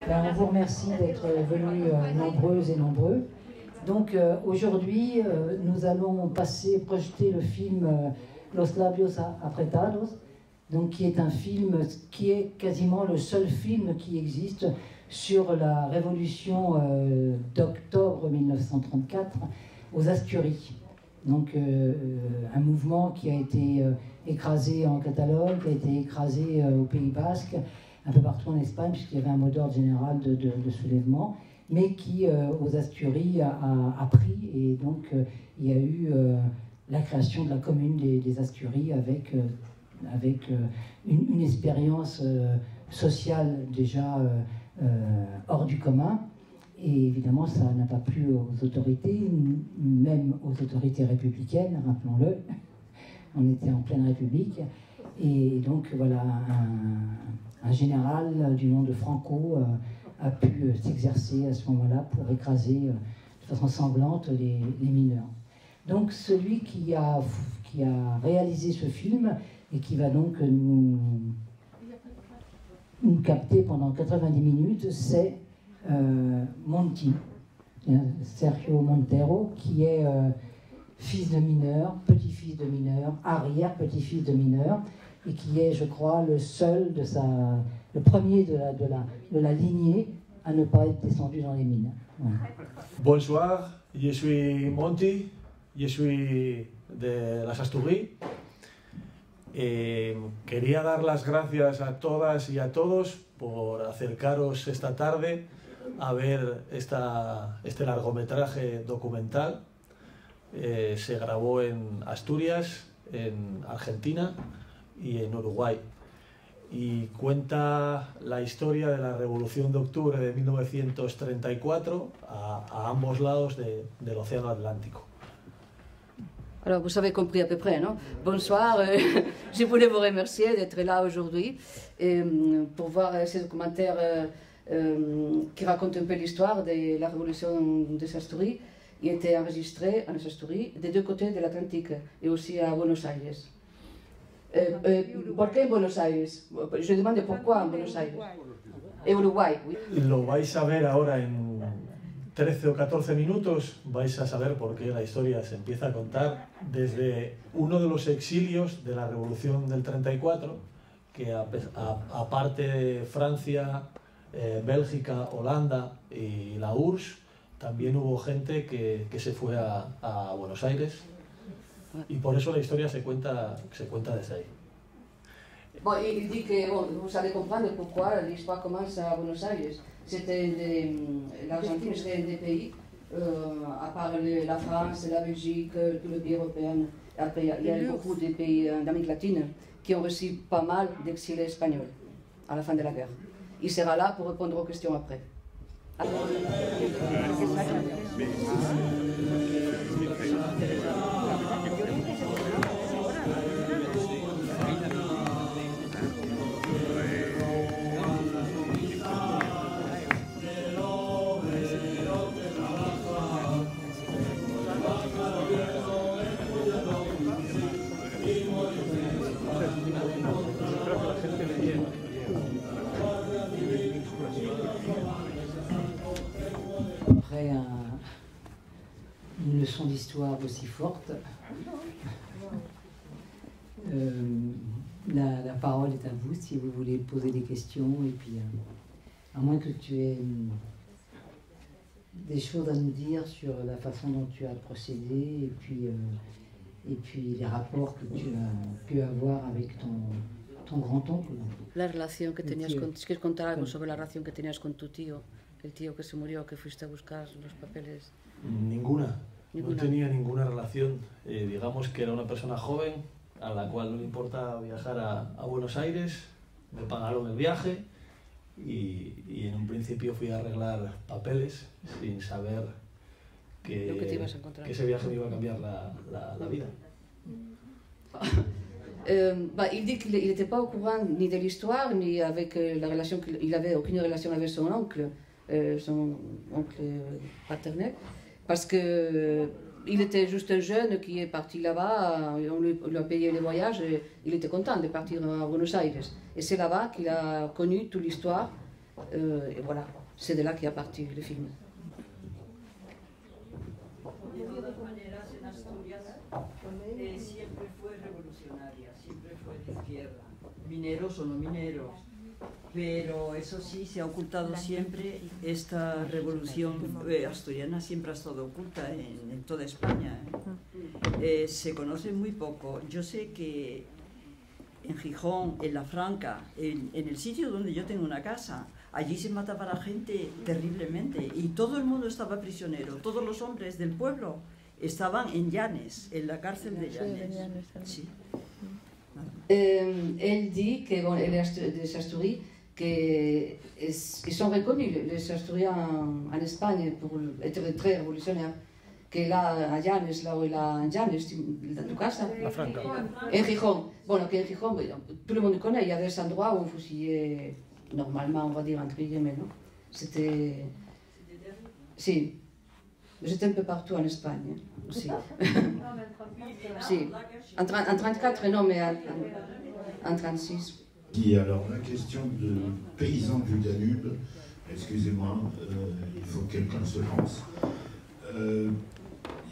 On vous remercie d'être venus nombreuses et nombreux. Donc aujourd'hui, nous allons projeter le film Los Labios Apretados, donc, qui est un film qui est quasiment le seul film qui existe sur la révolution d'octobre 1934 aux Asturies. Donc un mouvement qui a été écrasé en Catalogne, qui a été écrasé au Pays Basque, un peu partout en Espagne, puisqu'il y avait un mot d'ordre général de soulèvement, mais qui, aux Asturies, a pris, et donc il y a eu la création de la commune des Asturies avec une expérience sociale déjà hors du commun. Et évidemment, ça n'a pas plu aux autorités, même aux autorités républicaines, rappelons-le. On était en pleine République. Et donc, voilà, un général du nom de Franco a pu s'exercer à ce moment-là pour écraser de façon sanglante les mineurs. Donc, celui qui a réalisé ce film et qui va donc nous capter pendant 90 minutes, c'est Monti, Sergio Montero, qui est fils de mineur, petit-fils de mineur, arrière-petit-fils de mineur, et qui est, je crois, le premier de la lignée à ne pas être descendu dans les mines. Voilà. Bonsoir, je suis Monti, je suis de las Asturies. Quería dar las gracias a todas y a todos por acercaros esta tarde a ver este largometraje documental. Se grabó en Asturias, en Argentina y en Uruguay, y cuenta la historia de la Revolución de Octubre de 1934 a ambos lados del Océano Atlántico. Alors, vous avez compris à peu près, non? Bonsoir, je voulais vous remercier d'être là aujourd'hui pour voir ce documentaire qui raconte un peu l'histoire de la révolution des Asturies. Il était enregistré en Asturies des deux côtés de l'Atlantique et aussi à Buenos Aires. ¿Por qué en Buenos Aires? Je demande pourquoi en Buenos Aires. Et Uruguay, oui. Lo vais a ver ahora en 13 o 14 minutos, vais a saber por qué la historia se empieza a contar desde uno de los exilios de la Revolución del 34, que aparte de Francia, Bélgica, Holanda y la URSS, también hubo gente que se fue a Buenos Aires, y por eso la historia se cuenta desde ahí. Bon, il dit que vous allez comprendre pourquoi l'histoire commence à Buenos Aires. L'Argentine, c'était un des pays, à part la France, la Belgique, tous les pays européens. Après, il y a beaucoup de pays d'Amérique latine qui ont reçu pas mal d'exilés espagnols à la fin de la guerre. Il sera là pour répondre aux questions après. Après une leçon d'histoire aussi forte, la parole est à vous si vous voulez poser des questions, et puis à moins que tu aies des choses à nous dire sur la façon dont tu as procédé, et puis les rapports que tu as pu avoir avec ton grand-oncle. La relación que tenías con... ¿Quieres contar algo sobre la relación que tenías con tu tío? El tío que se murió, que fuiste a buscar los papeles. Ninguna. No tenía ninguna relación. Digamos que era una persona joven a la cual no le importaba viajar a Buenos Aires. Me pagaron el viaje y en un principio fui a arreglar papeles sin saber que ese viaje me iba a cambiar la vida. Il dit qu'il n'était pas au courant ni de l'histoire, ni avec la relation qu'il n'avait aucune relation avec son oncle paternel, parce que il était juste un jeune qui est parti là-bas, on lui a payé les voyages, et il était content de partir à Buenos Aires. Et c'est là-bas qu'il a connu toute l'histoire Et voilà, c'est de là qu'est parti le film. De todas maneras, en Asturias siempre fue revolucionaria, siempre fue de izquierda, mineros o no mineros. Pero eso sí, se ha ocultado siempre, esta revolución asturiana siempre ha estado oculta en toda España. Se conoce muy poco. Yo sé que en Gijón, en La Franca, en el sitio donde yo tengo una casa, allí se mataba a la gente terriblemente y todo el mundo estaba prisionero. Todos los hombres del pueblo estaban en Llanes, en la cárcel de Llanes. Sí. Elle dit que bon, elle est des Asturies, qu'ils sont reconnus, les Asturiens en Espagne, pour être très révolutionnaires. Que là, à Llanes, là où il a Llanes, dans tu casa. La Franca. En Gijón. Bon, que en Gijón, tout le monde connaît, il y a des endroits où on fusillait, normalement, on va dire, entre guillemets, non? C'était... Si. J'étais un peu partout en Espagne, aussi. Si. En 34, non, mais en 36. Alors, la question de paysans du Danube, excusez-moi, il faut que quelqu'un se lance.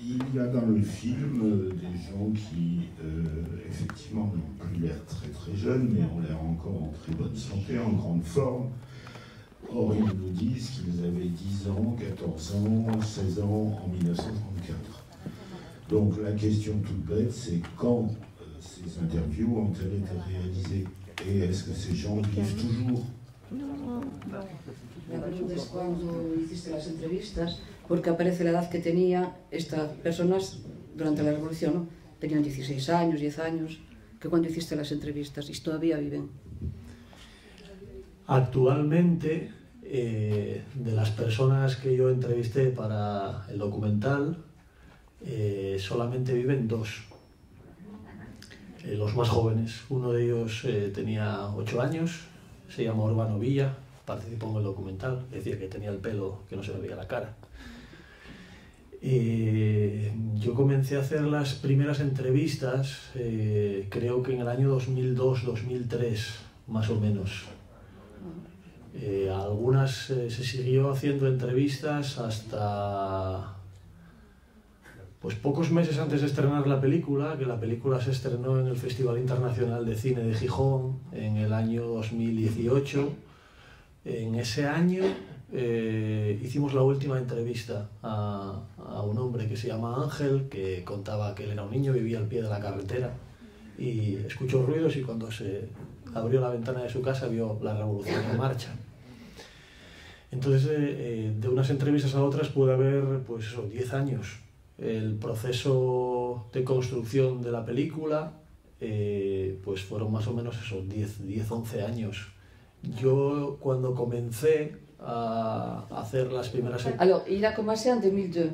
Il y a dans le film des gens qui, effectivement, n'ont plus l'air très très jeunes, mais ont l'air encore en très bonne santé, en grande forme. Or, ils nous disent qu'ils avaient 10 ans, 14 ans, 16 ans en 1934. Donc, la question toute bête, c'est quand ces interviews ont-elles été réalisées? Et est-ce que ces gens vivent toujours? La pregunta es cuando hiciste las entrevistas, porque aparece la edad que tenía estas personas durante la revolución, ¿no? Tenían 16 años, 10 años, que cuando hiciste las entrevistas, y todavía viven. Actualmente, de las personas que yo entrevisté para el documental, solamente viven 2. Los más jóvenes. Uno de ellos tenía 8 años, se llama Urbano Villa, participó en el documental, decía que tenía el pelo que no se le veía la cara. Yo comencé a hacer las primeras entrevistas, creo que en el año 2002-2003, más o menos. Algunas se siguió haciendo entrevistas hasta pues pocos meses antes de estrenar la película, que la película se estrenó en el Festival Internacional de Cine de Gijón en el año 2018. En ese año hicimos la última entrevista a un hombre que se llama Ángel, que contaba que él era un niño, vivía al pie de la carretera y escuchó ruidos y cuando se abrió la ventana de su casa vio la revolución en marcha. Entonces, de unas entrevistas a otras puede haber, pues eso, 10 años. El proceso de construcción de la película, pues fueron más o menos esos 10-11 años. Yo, cuando comencé a hacer las primeras... Alors, il a commencé en 2002.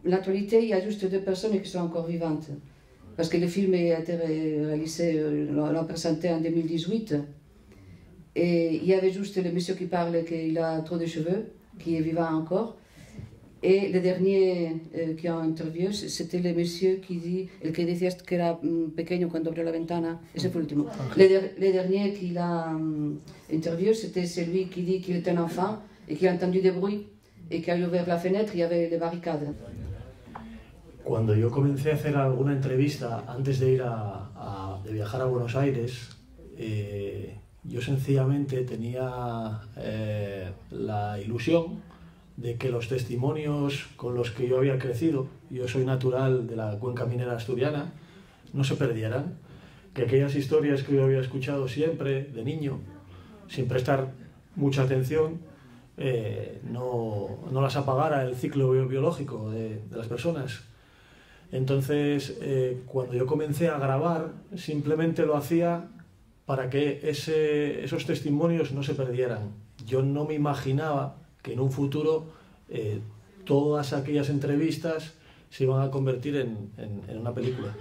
L'actualité, il y a juste 2 personnes qui sont encore vivantes. Parce que le film a été réalisé, l'a présenté en 2018. Et il y avait juste le monsieur qui parle qu'il a trop de cheveux, qui est vivant encore. Et le dernier qui a interviewé, c'était le monsieur qui dit, el que decías que era pequeño cuando abrió la ventana, ese fue el último. Le dernier qu'il a interviewé, c'était celui qui dit qu'il était un enfant et qui a entendu des bruits et qui a ouvert la fenêtre, il y avait les barricades. Cuando yo comencé a hacer alguna entrevista antes de ir de viajar a Buenos Aires, yo sencillamente tenía la ilusión de que los testimonios con los que yo había crecido, yo soy natural de la cuenca minera asturiana, no se perdieran, que aquellas historias que yo había escuchado siempre de niño, sin prestar mucha atención, no las apagara el ciclo biológico de las personas. Entonces, cuando yo comencé a grabar, simplemente lo hacía para que esos testimonios no se perdieran. Yo no me imaginaba que en un futuro todas aquellas entrevistas se iban a convertir en una película.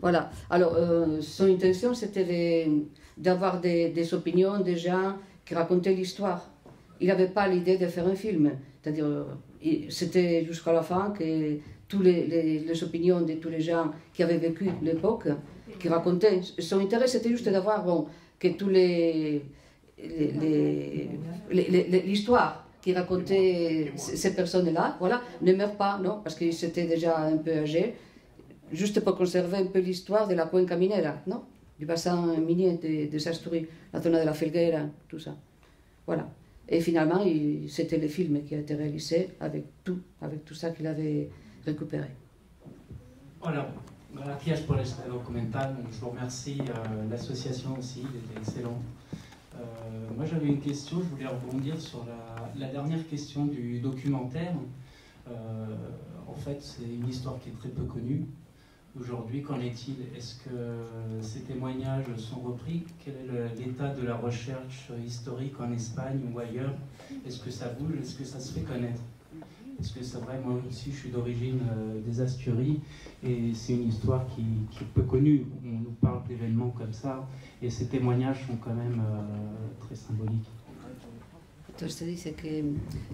Voilà. Alors, son intention, c'était d'avoir des opinions des gens qui racontaient l'histoire. Il n'avait pas l'idée de faire un film. C'est-à-dire, c'était jusqu'à la fin que toutes les opinions de tous les gens qui avaient vécu l'époque, qui racontaient. Son intérêt, c'était juste d'avoir que tous les l'histoire qui racontait ces personnes-là, voilà, ne meurt pas, non, parce qu'ils étaient déjà un peu âgés, juste pour conserver un peu l'histoire de la cuenca minera, non, du bassin minier de Asturies, la zone de la Felguera, tout ça. Voilà. Et finalement, c'était le film qui a été réalisé avec tout ça qu'il avait récupéré. Voilà. Gracias por este documental. Je vous remercie. L'association aussi, il était excellent. Moi, j'avais une question. Je voulais rebondir sur la dernière question du documentaire. En fait, c'est une histoire qui est très peu connue. Aujourd'hui, qu'en est-il? Est-ce que ces témoignages sont repris? Quel est l'état de la recherche historique en Espagne ou ailleurs? Est-ce que ça bouge? Est-ce que ça se fait connaître? Parce que c'est vrai, moi aussi je suis d'origine des Asturies et c'est une histoire qui est peu connue. On nous parle d'événements comme ça et ces témoignages sont quand même très symboliques. Entonces te dice que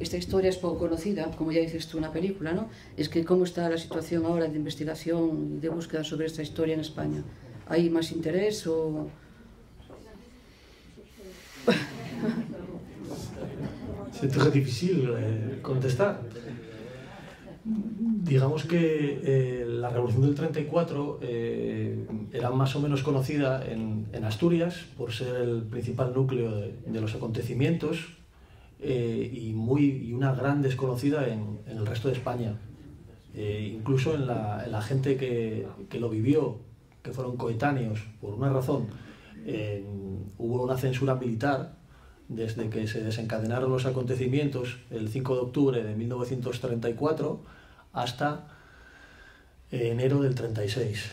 esta historia es poco conocida, como ya dices tú, una película, ¿no? Es que cómo está la situación ahora de investigación y de búsqueda sobre esta historia en España. ¿Hay más interés o...? C'est très difficile de contestar. Digamos que la Revolución del 34 era más o menos conocida en Asturias por ser el principal núcleo de los acontecimientos y una gran desconocida en el resto de España. Incluso en la gente que lo vivió, que fueron coetáneos, por una razón. Hubo una censura militar desde que se desencadenaron los acontecimientos el 5 de octubre de 1934 hasta enero del 36.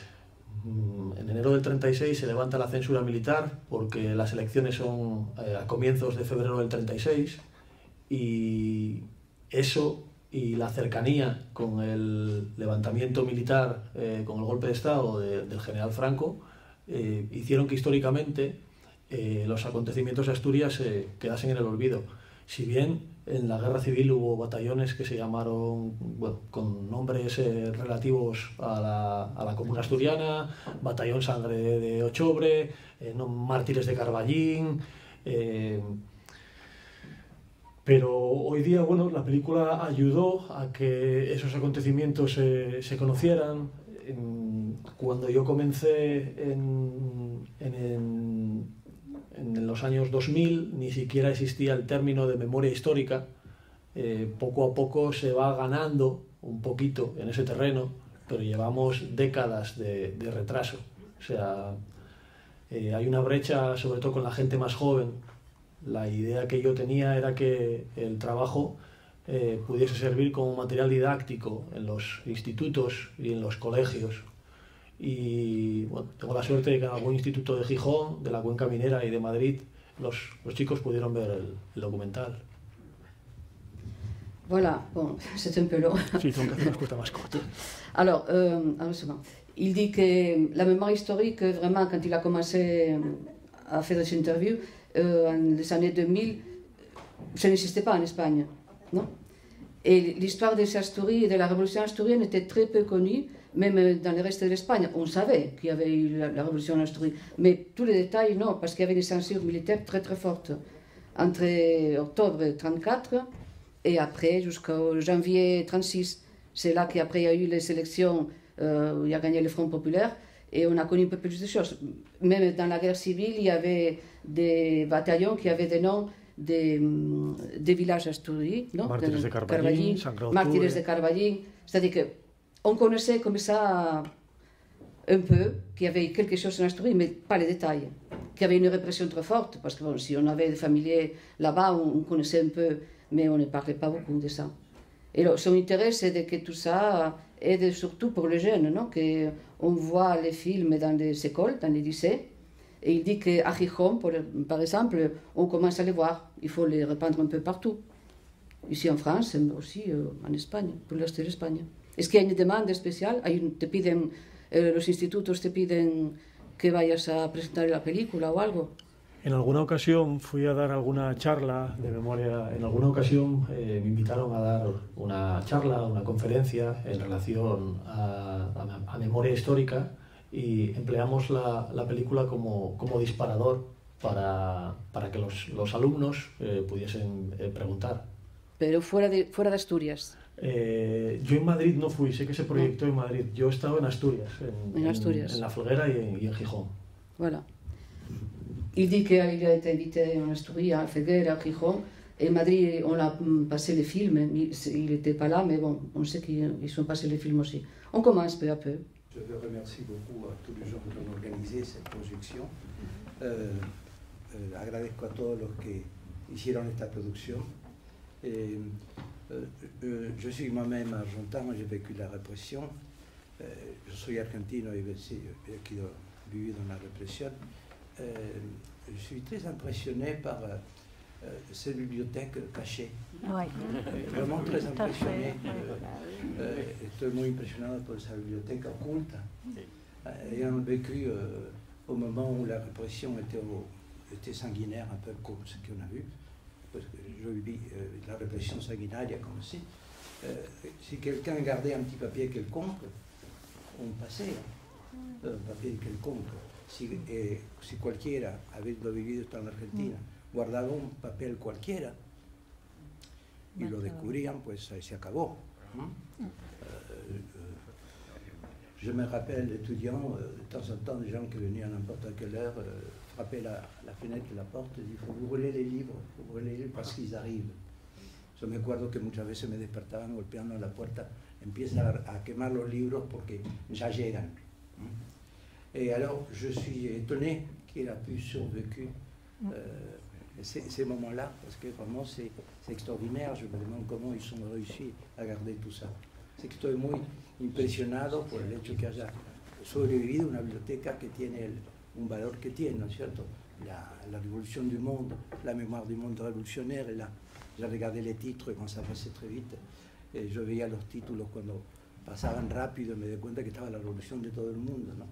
En enero del 36 se levanta la censura militar porque las elecciones son a comienzos de febrero del 36 y eso y la cercanía con el levantamiento militar, con el golpe de Estado del general Franco, hicieron que históricamente los acontecimientos de Asturias se quedasen en el olvido. Si bien en la guerra civil hubo batallones que se llamaron, bueno, con nombres relativos a la comuna asturiana, Batallón Sangre de Ochobre, Mártires de Carballín, pero hoy día, bueno, la película ayudó a que esos acontecimientos se conocieran. Cuando yo comencé en los años 2000 ni siquiera existía el término de memoria histórica. Poco a poco se va ganando un poquito en ese terreno, pero llevamos décadas de retraso. O sea, hay una brecha, sobre todo con la gente más joven. La idea que yo tenía era que el trabajo pudiese servir como material didáctico en los institutos y en los colegios. Y bueno, tengo la suerte de que en algún instituto de Gijón, de la Cuenca Minera y de Madrid, los chicos pudieron ver el documental. Voilà, bon, c'est un peu long. Sí, tengo que hacer una respuesta más corta. Alors, il dit que la mémoire historique, vraiment, quand il a commencé à faire des interviews, en les années 2000, ça n'existait pas en Espagne, non? Et l'histoire des Asturies et de la révolution asturienne était très peu connue, même dans le reste de l'Espagne. On savait qu'il y avait eu la révolution en Asturie, mais tous les détails, non, parce qu'il y avait des censures militaires très très fortes. Entre octobre 1934 et après jusqu'au janvier 1936. C'est là qu'après il y a eu les élections où il a gagné le Front populaire et on a connu un peu plus de choses. Même dans la guerre civile, il y avait des bataillons qui avaient des noms des villages asturies, non? Mártires de Carballín, Mártires de Carballín. C'est-à-dire qu'on connaissait comme ça un peu qu'il y avait quelque chose en Asturie, mais pas les détails. Qu'il y avait une répression très forte, parce que bon, si on avait des familiers là-bas, on connaissait un peu, mais on ne parlait pas beaucoup de ça. Et alors, son intérêt, c'est que tout ça aide surtout pour les jeunes, non? Qu'on voit les films dans les écoles, dans les lycées, et il dit qu'à Gijón, par exemple, on commence à les voir. Il faut les répandre un peu partout. Ici en France, mais aussi en Espagne, pour l'est de l'Espagne. Est-ce qu'il y a une demande spéciale? Te piden, los institutos te piden que vayas a presentar la película o algo. En alguna ocasión fui a dar alguna charla de memoria, en alguna ocasión me invitaron a dar una charla, una conferencia en relación a memoria histórica y empleamos la película como disparador para que los alumnos pudiesen preguntar. Pero fuera de Asturias. Yo en Madrid no fui, sé que se proyectó en Madrid. Yo he estado en Asturias, en La Felguera y en Gijón. Voilà. Il dit qu'il a été invité en Asturias, à Felguera, à Gijón. En Madrid, on a passé les films. Il n'était pas là, mais bon, on sait qu'ils ont passé les films aussi. On commence peu à peu. Je veux remercier beaucoup a tous les gens qui ont organisé cette projection. Agradezco a todos los que hicieron esta producción. Je suis moi-même argentin, j'ai vécu la répression. Je suis argentino y he vivido en la represión. Je suis très impressionné par cette bibliothèque cachée. Ouais. Vraiment très impressionné. Estoy muy impresionado por esa biblioteca oculta. Ayant vécu au moment où la répression était sanguinaire, un peu comme ce qu'on a vu. Parce que je vis la répression sanguinaria comme si. Si quelqu'un gardait un petit papier quelconque, on passait un papier quelconque. Si cualquiera, habiendo vivido esto en Argentina, guardaba un papel cualquiera y lo descubrían, pues ahí se acabó. Je me rappelle, étudiant, de temps en temps, des gens qui venaient à n'importe quelle heure, frappaient la fenêtre de la porte et disaient, vous brûlez les livres, parce qu'ils arrivent. Yo me acuerdo que muchas veces me despertaban golpeando la puerta, empiezan a quemar los libros porque ya llegan. Et alors, je suis étonné qu'il a pu survécu ces moments-là, parce que vraiment c'est extraordinaire. Je me demande comment ils ont réussi à garder tout ça. C'est que estoy muy impresionado por el hecho que haya sobrevivido una biblioteca que tiene un valor que tiene, ¿no es cierto? La révolution du monde, la mémoire du monde révolutionnaire. Et là, j'ai regardé les titres quand ça passait très vite. Et je veía los títulos cuando pasaban rápido y me di cuenta que estaba la revolución de todo el mundo, ¿no?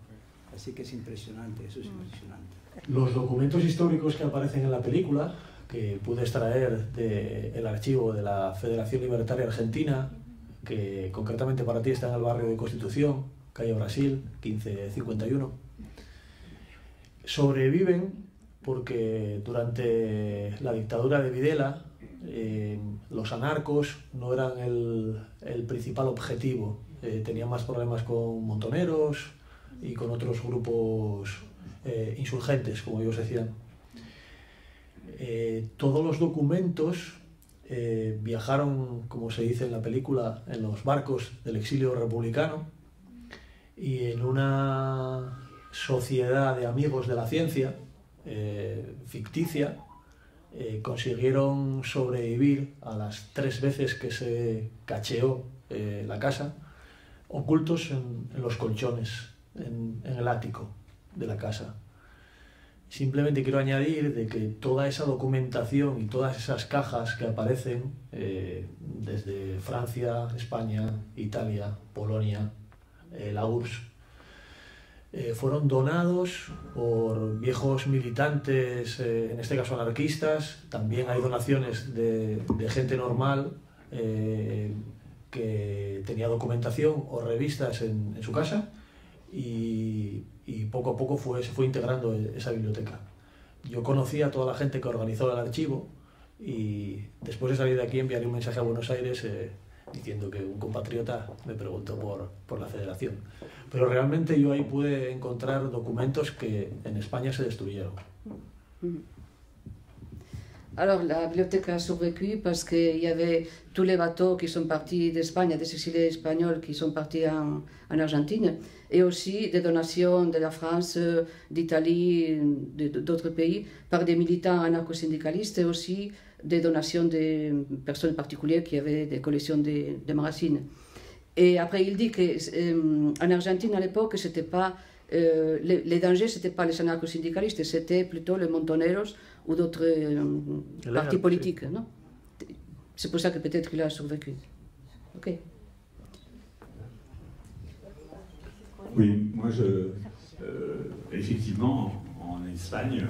Así que es impresionante, eso es impresionante. Los documentos históricos que aparecen en la película, que pude extraer del archivo de la Federación Libertaria Argentina, que concretamente para ti está en el barrio de Constitución, calle Brasil, 1551, sobreviven porque durante la dictadura de Videla los anarcos no eran el principal objetivo, tenían más problemas con montoneros y con otros grupos insurgentes, como ellos decían. Todos los documentos viajaron, como se dice en la película, en los barcos del exilio republicano, y en una sociedad de amigos de la ciencia ficticia consiguieron sobrevivir a las 3 veces que se cacheó la casa, ocultos en los colchones, en el ático de la casa. Simplemente quiero añadir de que toda esa documentación y todas esas cajas que aparecen desde Francia, España, Italia, Polonia, la URSS, fueron donados por viejos militantes, en este caso anarquistas. También hay donaciones de gente normal que tenía documentación o revistas en su casa, y poco a poco se fue integrando esa biblioteca. Yo conocí a toda la gente que organizó el archivo, y después de salir de aquí enviaré un mensaje a Buenos Aires diciendo que un compatriota me preguntó por la federación. Pero realmente yo ahí pude encontrar documentos que en España se destruyeron. Alors, la bibliothèque a survécu parce qu'il y avait tous les bateaux qui sont partis d'Espagne, des exilés espagnols qui sont partis en Argentine, et aussi des donations de la France, d'Italie, d'autres pays, par des militants anarcho-syndicalistes, et aussi des donations de personnes particulières qui avaient des collections de magazines. Et après, il dit qu'en Argentine, à l'époque, c'était pas... les dangers, ce n'étaient pas les anarcho-syndicalistes, c'était plutôt les montoneros ou d'autres partis politiques. Non? C'est pour ça que peut-être qu'il a survécu. Ok. Oui, moi, effectivement, en Espagne,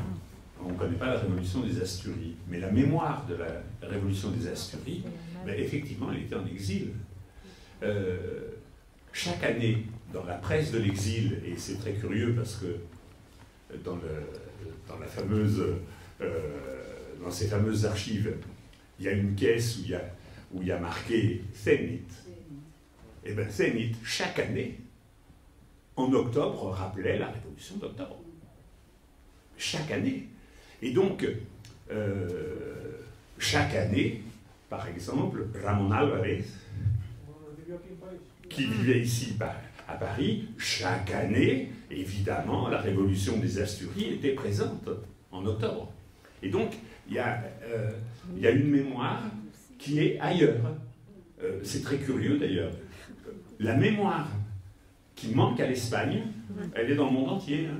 on ne connaît pas la révolution des Asturies, mais la mémoire de la révolution des Asturies, ben, effectivement, elle était en exil. Chaque année, dans la presse de l'exil, et c'est très curieux parce que dans ces fameuses archives, il y a une caisse où il y a marqué Zenit. Et bien Zenit, chaque année, en octobre, rappelait la révolution d'octobre. Chaque année. Et donc, chaque année, par exemple, Ramón Álvarez, qui vivait ici à Paris, chaque année, évidemment, la révolution des Asturies était présente en octobre. Et donc, il y a une mémoire qui est ailleurs. C'est très curieux d'ailleurs. La mémoire qui manque à l'Espagne, elle est dans le monde entier. Hein.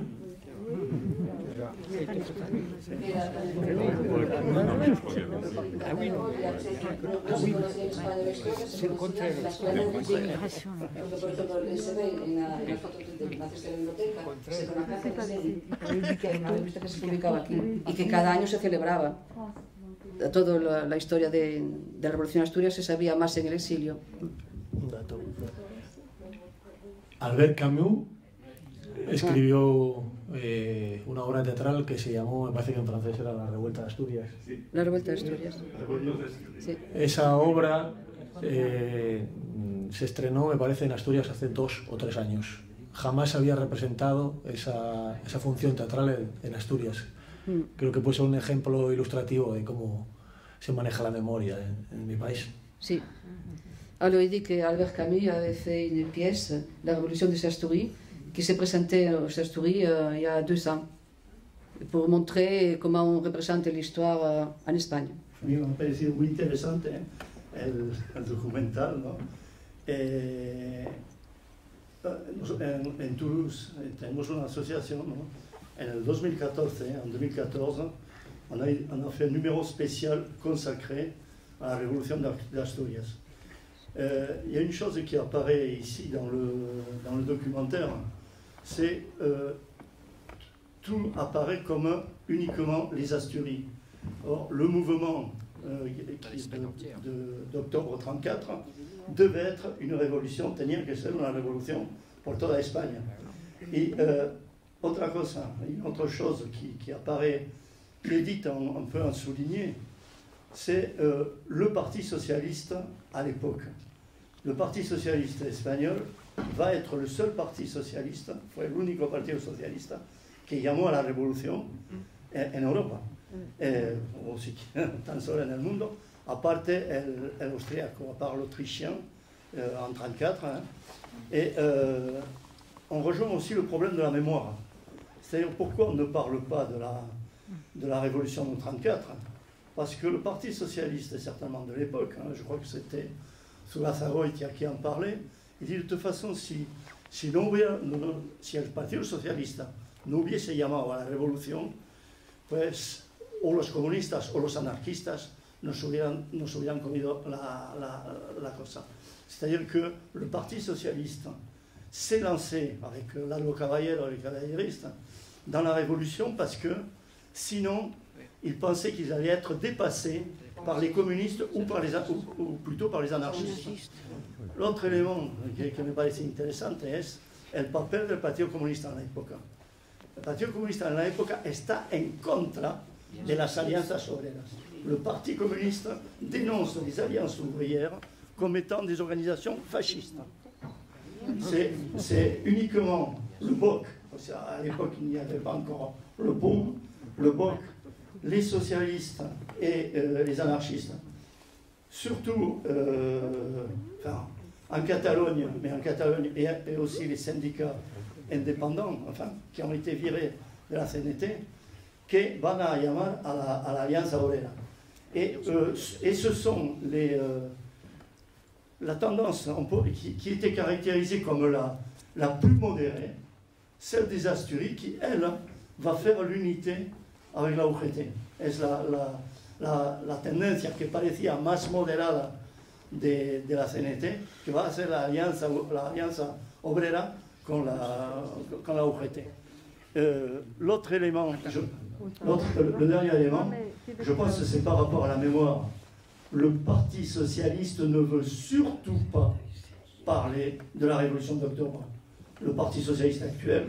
C'est le contraire. Que se publicaba aquí y que cada año se celebraba. Toda la historia de la Revolución de Asturias se sabía más en el exilio. Un dato. Albert Camus escribió una obra teatral que se llamó, me parece que en francés era La Revuelta de Asturias. La Revuelta de Asturias. Sí. Esa obra se estrenó, me parece, en Asturias hace 2 o 3 años. Jamás se había representado esa función teatral en Asturias. Creo que puede ser un ejemplo ilustrativo de cómo se maneja la memoria en mi país. Sí. Alors il dit qu'Albert Camus avait fait une pièce, La Révolution des Asturies, qui s'est présentée aux Asturies il y a 2 ans, pour montrer comment on représente l'histoire en Espagne. A mí me ha parecido muy interesante el documental, ¿no? En Toulouse tenemos una asociación, ¿no? En el 2014, en 2014, on a fait un numéro spécial consacré à la Révolution d'Asturias. Il y a une chose qui apparaît ici dans le documentaire, c'est tout apparaît comme uniquement les Asturies. Or, le mouvement d'octobre 34 devait être une révolution, tenía que ser una revolución por toda España. Et autre chose qui apparaît, qui est dite un peu en souligné, c'est le Parti socialiste à l'époque. Le Parti socialiste espagnol va être le seul parti socialiste, fue el único partido socialista que llamó a la revolución en Europa, aussi, tan solo en el mundo, aparte el austríaco, à part l'autrichien en 1934. Et on rejoint aussi le problème de la mémoire. C'est-à-dire pourquoi on ne parle pas de la révolution de 1934. Parce que le Parti socialiste, certainement de l'époque, je crois que c'était Zugazagoitia qui en parlait, il dit de toute façon, si el Partido Socialista no hubiese llamado a la revolución, pues o los comunistas o los anarquistas nos hubieran comido la cosa. C'est-à-dire que le Parti socialiste s'est lancé avec Lalo Caballero et les caballeristes dans la révolution parce que sinon ils pensaient qu'ils allaient être dépassés par les communistes ou plutôt par les anarchistes. L'autre élément que me parece interesante es el papel del Partido Comunista en la época. El Partido Comunista en la época está en contra de las alianzas obreras. Le Parti communiste dénonce les alliances ouvrières comme étant des organisations fascistes. C'est uniquement le BOC, à l'époque il n'y avait pas encore le POM, le BOC, les socialistes et les anarchistes, surtout en Catalogne, mais en Catalogne et aussi les syndicats indépendants, qui ont été virés de la CNT, que van a llamar a la Alianza Obrera. Et ce sont la tendance qui était caractérisée comme la plus modérée, celle des Asturies, qui, elle, va faire l'unité avec la UGT. Es la tendencia que parecía más moderada de la CNT, que va a ser la alianza obrera con la UGT. L'autre élément, le dernier élément, je pense que c'est par rapport à la mémoire. Le Parti socialiste ne veut surtout pas parler de la révolution d'octobre. Le Parti socialiste actuel,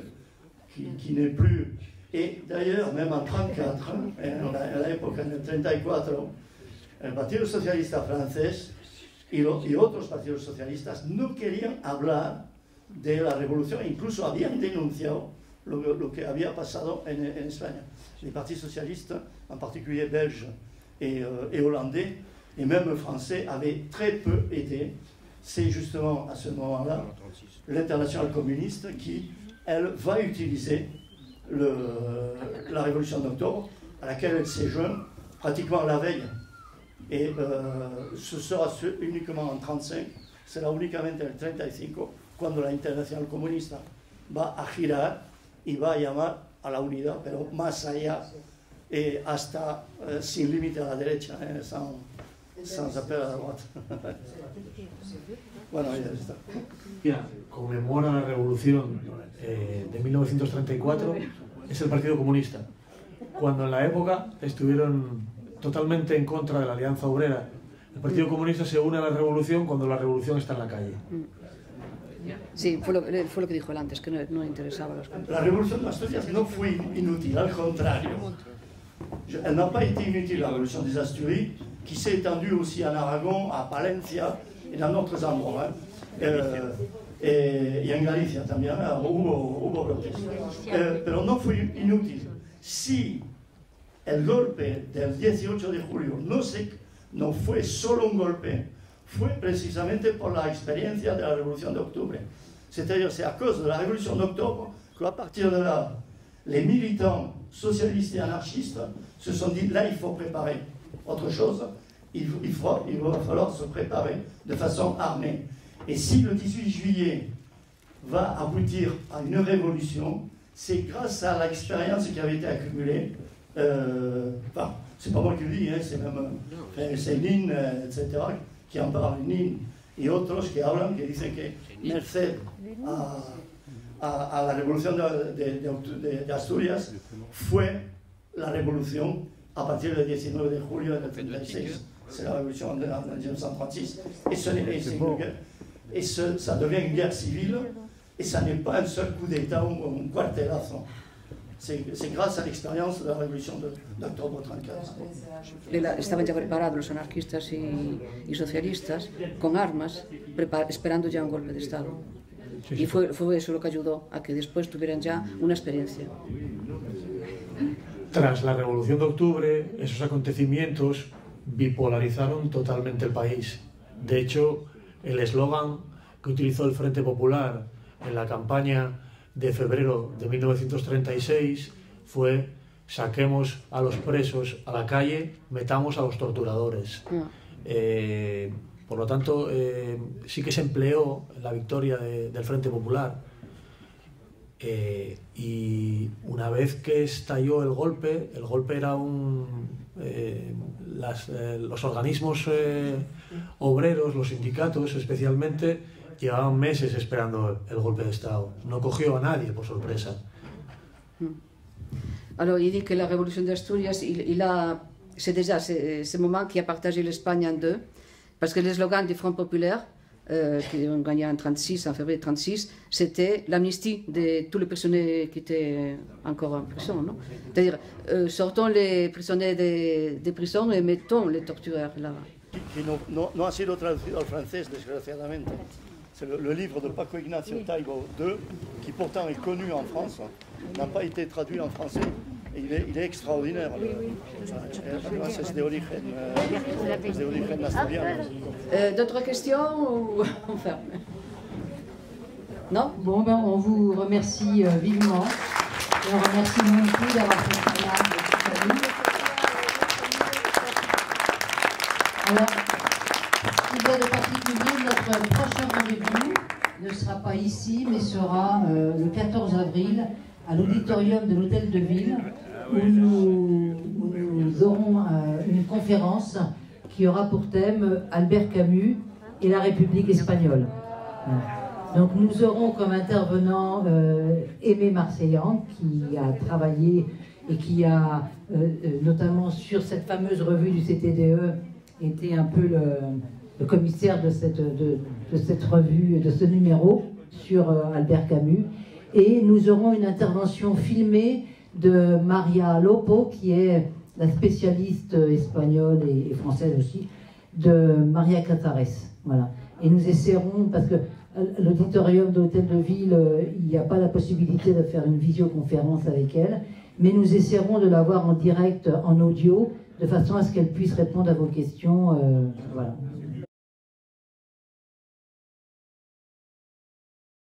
qui n'est plus, Et d'ailleurs, même en 1934, en la época, en el 34, el Partido Socialista francés y otros partidos socialistas no querían hablar de la revolución, incluso habían denunciado lo que había pasado en España. Les partis socialistes, en particulier belges et hollandais, et même français, avaient très peu aidé. C'est justement à ce moment-là l'internationale communiste qui, elle, va utiliser la révolution d'octobre, à laquelle elle s'est jointe pratiquement la veille. Et ce sera uniquement en 1935, será únicamente en el 1935, cuando la internacional comunista va a girar y va a llamar a la unidad, pero más allá, hasta sin límite a la derecha, sans appel a la droite. Bueno, ya está. Conmemora la revolución de 1934 es el Partido Comunista, cuando en la época estuvieron totalmente en contra de la Alianza Obrera. El Partido Comunista se une a la revolución cuando la revolución está en la calle. Sí, fue lo que dijo él antes, que no le interesaba las cosas. La revolución de Asturias no fue inútil, al contrario. Elle n'a pas été inutile, la révolution des Asturies, qui s'est étendue aussi en Aragon, à Palencia et dans d'autres endroits. Y en Galicia también hubo protestas. Pero no fue inútil. Si el golpe del 18 de julio no fue solo un golpe, fue precisamente por la experiencia de la Révolution d'Octobre. C'est-à-dire, c'est à cause de la Révolution d'Octobre qu'à partir de là, les militants socialistes et anarchistes se sont dit, là, il faut préparer autre chose, il va falloir se préparer de façon armée. Et si le 18 juillet va aboutir à une révolution, c'est grâce à l'expérience qui avait été accumulée. Enfin, c'est pas moi qui le dis, hein, c'est même c'est Nin, etc., qui en parle, Nin et autres qui hablan, qui disent que merced a la révolution de Asturias fue la révolution à partir du 19 de julio del 36. C'est la révolution de 1936. Et ça devient une guerre civile, et ça n'est pas un seul coup d'État ou un cuartelazo. C'est grâce à l'expérience de la révolution d'octobre 34. Estaban ya preparados los anarquistas y socialistas con armas, esperando ya un golpe de Estado. Sí, y fue eso lo que ayudó a que después tuvieran ya una experiencia. Tras la Revolución de Octubre, esos acontecimientos bipolarizaron totalmente el país. De hecho, el eslogan que utilizó el Frente Popular en la campaña de febrero de 1936 fue: saquemos a los presos a la calle, metamos a los torturadores. Por lo tanto, sí que se empleó la victoria del Frente Popular. Y una vez que estalló el golpe era los organismos obreros, los sindicatos especialmente, llevaban meses esperando el golpe de Estado. No cogió a nadie por sorpresa. Alors, il dit que la révolution d'Asturias, c'est déjà ce moment qui a partagé l'Espagne en deux, parce que le slogan du Front populaire, qui ont gagné en 36, en février 36, c'était l'amnistie de tous les prisonniers qui étaient encore en prison, non? C'est-à-dire, sortons les prisonniers des prisons et mettons les tortureurs là. Qui no ha sido traducido al francés, desgraciadamente. C'est le livre de Paco Ignacio Taibo II, qui pourtant est connu en France, n'a pas été traduit en français. Et il est extraordinaire. C'est d'origine asturienne. D'autres questions ou on ferme? Non? Bon, ben, on vous remercie vivement. Et on remercie beaucoup d'avoir fait ce travail de toute la vie. Alors, ce qui est de particulier, notre prochain rendez-vous ne sera pas ici, mais sera le 14 avril à l'auditorium de l'Hôtel de Ville, où nous aurons une conférence qui aura pour thème Albert Camus et la République espagnole. Donc nous aurons comme intervenant Aimé Marseillan, qui a travaillé et qui a, notamment sur cette fameuse revue du CTDE, été un peu le commissaire de cette revue, de ce numéro sur Albert Camus. Et nous aurons une intervention filmée de Maria Lopo, qui est la spécialiste espagnole et française aussi, de Maria Cazares. Voilà. Et nous essaierons, parce que l'auditorium de l'Hôtel de Ville, il n'y a pas la possibilité de faire une visioconférence avec elle, mais nous essaierons de l'avoir en direct, en audio, de façon à ce qu'elle puisse répondre à vos questions. Voilà.